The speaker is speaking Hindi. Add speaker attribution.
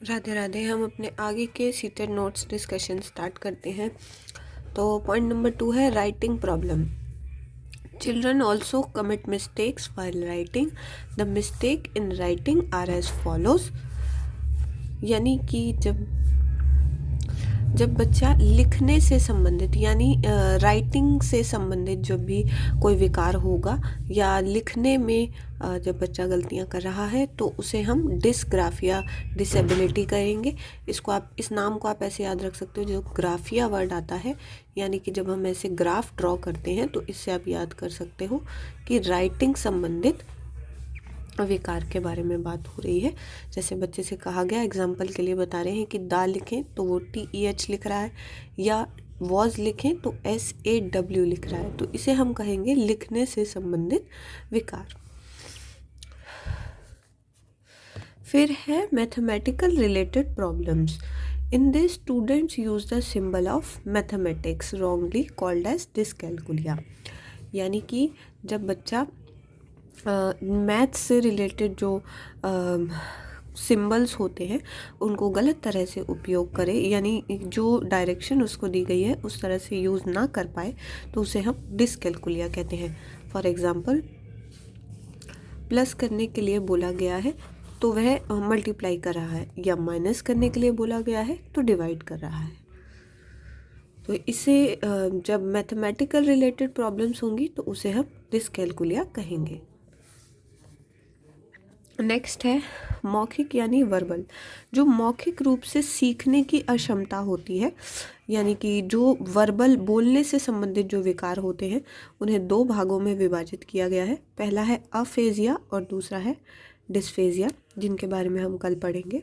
Speaker 1: राधे राधे। हम अपने आगे के सीटेड नोट्स डिस्कशन स्टार्ट करते हैं। तो पॉइंट नंबर 2 है writing problem. Children also commit mistakes while writing. The mistake in writing are as follows. यानी कि जब बच्चा लिखने से संबंधित यानी राइटिंग से संबंधित जब भी कोई विकार होगा या लिखने में जब बच्चा गलतियां कर रहा है तो उसे हम डिसग्राफिया डिसेबिलिटी कहेंगे। इस नाम को आप ऐसे याद रख सकते हो, जो ग्राफिया वर्ड आता है यानी कि जब हम ऐसे ग्राफ ड्रॉ करते हैं तो इससे आप याद कर सकते हो कि राइटिंग संबंधित विकार के बारे में बात हो रही है। जैसे बच्चे से कहा गया, एग्जाम्पल के लिए बता रहे हैं कि दा लिखें तो वो TEH लिख रहा है, या वॉज लिखें तो SAW लिख रहा है, तो इसे हम कहेंगे लिखने से संबंधित विकार। फिर है mathematical related problems. In this students use the symbol of mathematics wrongly called as dyscalculia. यानी कि जब बच्चा मैथ्स से रिलेटेड जो सिंबल्स होते हैं उनको गलत तरह से उपयोग करे, यानी जो डायरेक्शन उसको दी गई है उस तरह से यूज़ ना कर पाए, तो उसे हम डिसकैलकुलिया कहते हैं। फॉर एग्ज़ाम्पल, प्लस करने के लिए बोला गया है तो वह मल्टीप्लाई कर रहा है, या माइनस करने के लिए बोला गया है तो डिवाइड कर रहा है। तो इसे जब मैथमेटिकल रिलेटेड प्रॉब्लम्स होंगी तो उसे हम डिसकैलकुलिया कहेंगे। नेक्स्ट है मौखिक यानी वर्बल। जो मौखिक रूप से सीखने की अक्षमता होती है, यानी कि जो वर्बल बोलने से संबंधित जो विकार होते हैं उन्हें 2 भागों में विभाजित किया गया है। पहला है अफेजिया और दूसरा है डिस्फेजिया, जिनके बारे में हम कल पढ़ेंगे।